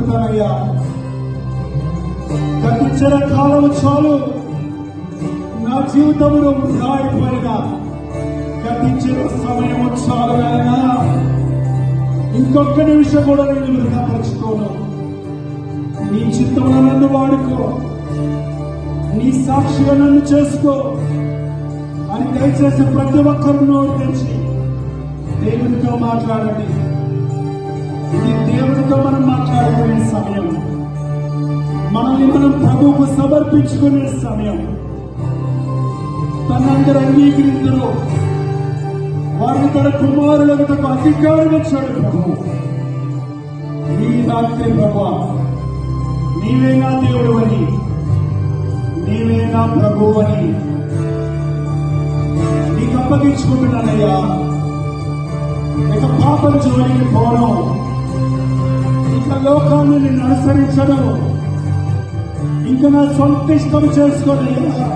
చెప్తానయ్యా, గతించిన కాలం చాలు, నా జీవితంలో రాయిపోయిన గతించిన సమయం చాలు అయినా ఇంకొక నిమిషం కూడా నేను వృధాపరచుకోను. నీ చిత్తంలో నన్ను వాడుకో, నీ సాక్షిగా నన్ను చేసుకో అని దయచేసి ప్రతి ఒక్కరు నోరు తెచ్చి దేవునితో మాట్లాడండి. ఇది దేవునితో మనం మాట్లాడుకునే సమయం, మనల్ని మనం ప్రభువుకు సమర్పించుకునే సమయం. తనందరూ అంగీకరించరు, వారిని తన కుమారులకు అధికారం ఇచ్చాడు ప్రభు. ఈ రాత్రి ప్రభు, నీవే నా దేవుడు అని, నీవే నా ప్రభు అని నీకు అప్పగించుకుంటున్నానయ్యా. ఇక పాపం జోలికి పోవడం, ఇక లోకాన్ని నిన్ను అనుసరించడం, ఇంకా నా సొంత ఇష్టం చేసుకోనయ్యా.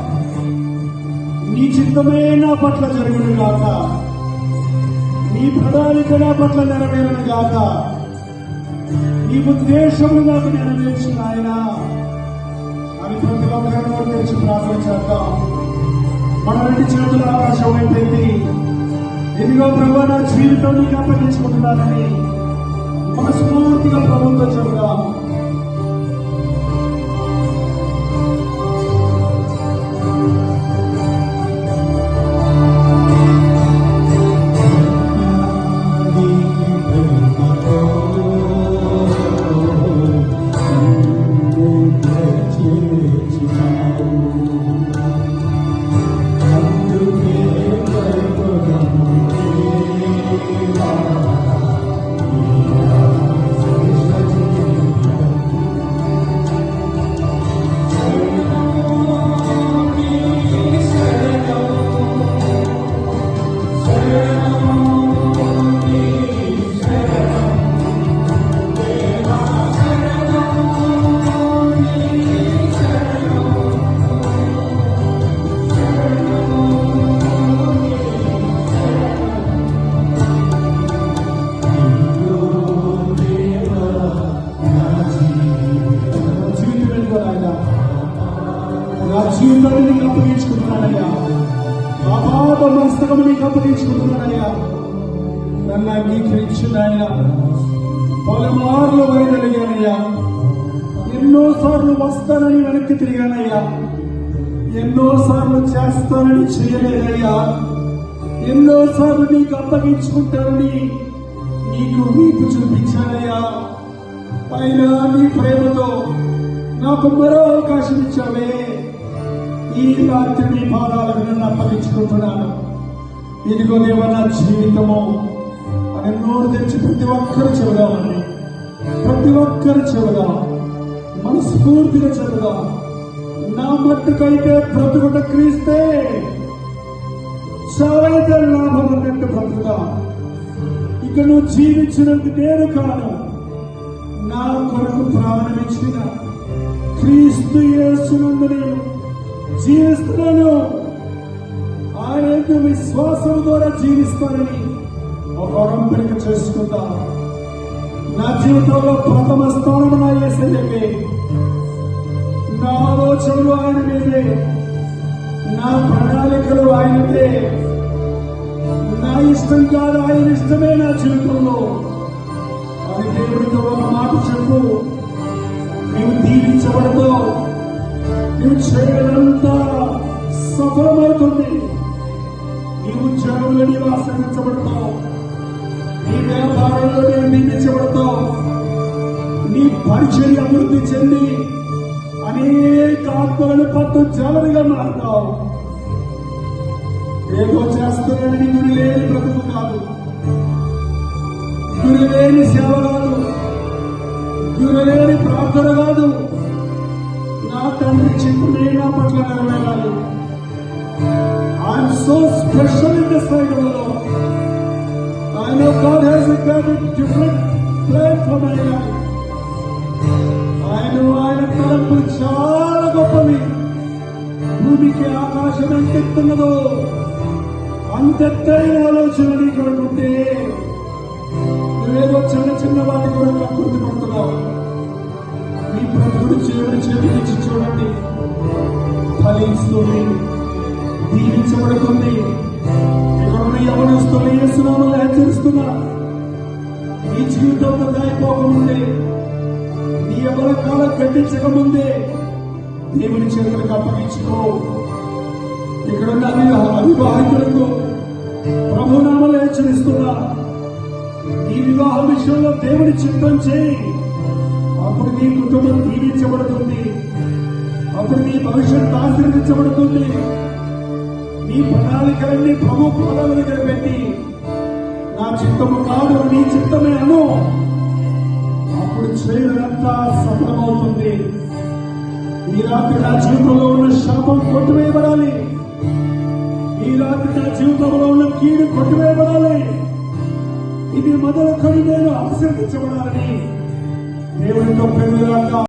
నీ చిత్తమే నా పట్ల జరుగును గాక, నీ ప్రణాళిక నా పట్ల నెరవేరును గాక, నీ ఉద్దేశము నాకు నెరవేర్చిన ఆయన అని ప్రతి ఒక్కరిని తెచ్చి ప్రార్థన చేద్దాం. మన రెండు చేతుల ఆకాశం అయిపోయింది. ఇదిగో ప్రభు, నా జీవితం నీకు అప్పగించుకుంటున్నానని మనస్ఫూర్తిగా ప్రభుత్వం చెబుదాం. నా జీవితాన్ని నీకు అప్పగించుకుంటున్నానయ్యా, ఆ పాప మస్తకము నీకు అప్పగించుకుంటున్నానయ్యా. నన్ను అంగీకరించున్నాయన. పలుమార్లు వైదొలిగానయ్యా, ఎన్నోసార్లు వస్తానని వెనక్కి తిరిగానయ్యా, ఎన్నోసార్లు చేస్తానని చేయలేదయ్యా, ఎన్నోసార్లు నీకు అప్పగించుకుంటానని నీకు వీపు చూపించానయ్యా. అయినా నీ ప్రేమతో నాకు మరో అవకాశం ఇచ్చావే. ఈ రాత్రి నీ పాదాలకు నన్ను అప్పగించుకుంటున్నాను. ఇదిగో దేవా నా జీవితము అని నోరు తెచ్చి ప్రతి ఒక్కరు చెబుదామని, ప్రతి ఒక్కరు చెబుదాం, మనస్ఫూర్తిగా చెబుదాం. నా మట్టుకైతే బ్రతుకుట క్రీస్తే, చావైతే లాభం అన్నట్టు బ్రతుకుదా. ఇక నువ్వు జీవించినందుకు నేను కాను, నా కొరకు ప్రాణమిచ్చిన క్రీస్తు యేసునందు నేను జీవిస్తున్నాను. ఆయన విశ్వాసం ద్వారా జీవిస్తానని ఒక ఒడంబడిక చేసుకుందా. నా జీవితంలో ప్రథమ స్థానం నా యేసయ్యకే. నా ఆలోచనలు ఆయన మీదే, నా ప్రణాళికలు ఆయనదే. నా ఇష్టం కాదు, ఆయన ఇష్టమే నా జీవితంలో. అది దేవుడితో ఒక మాట చెప్పు. నీవు దీవించబడతావు, నీవు చేయగలంతా సఫలమవుతుంది. నీ ఉద్యోగంలో నీవు ఆశ్రయించబడతావు, నీ వ్యాపారంలో నీవు నియమించబడతావు, నీ పరిచర్య అభివృద్ధి చెంది అనేక ఆత్మలను పట్టు జాలరిగా మారుతావు. ఏదో చేస్తున్నానని గురి లేని బ్రతుకు కాదు, గురి లేని సేవ కాదు, గురి లేని ప్రార్థన కాదు. నా తండ్రి చిత్తమే నా పట్ల నెరవేరాలి. I'm so special in the side of the lord. I know God has a very different plan for my life. ఆయన తలంపులు చాలా గొప్పవి. భూమికి ఆకాశం ఎంతెత్తున్నదో అంతెత్తైన ఆలోచన నీకు ఉంటే నువ్వేదో చిన్న చిన్న వాటి కూడా ప్రకృతి పడుతున్నావు. చేతికిచ్చి చూడండి, ఫలిస్తుంది, దీవించబడుతుంది. ఇక్కడున్న యవనస్తులు యేసునామములో హెచ్చరిస్తున్నా, నీ జీవితం దాయిపోకముందే, నీ ఎవర కాలం గడ్డించక ముందే దేవుని చేతులకు అప్పగించుకో. ఇక్కడున్న అవివాహితులకు ప్రభునామములో హెచ్చరిస్తున్నా, ఈ వివాహ విషయంలో దేవుని చిత్తం చేయి. అప్పుడు నీ కుటుంబం దీవించబడుతుంది, అప్పుడు నీ భవిష్యత్తు ఆశీర్వదించబడుతుంది. నీ ప్రణాళికలన్నీ ప్రభు పాదాల దగ్గర పెట్టి, నా చిత్తము కాదు నీ చిత్తమే అను. అప్పుడు చేయడంతా సఫలమవుతుంది. ఈ రాత్రి నా జీవితంలో ఉన్న శాపం కొట్టివేయబడాలి, ఈ రాత్రి నా జీవితంలో ఉన్న కీడు కొట్టివేయబడాలి. ఇది మొదలుకొని నేను ఆశీర్వదించబడాలని దేవునితో పెరుగుదాకా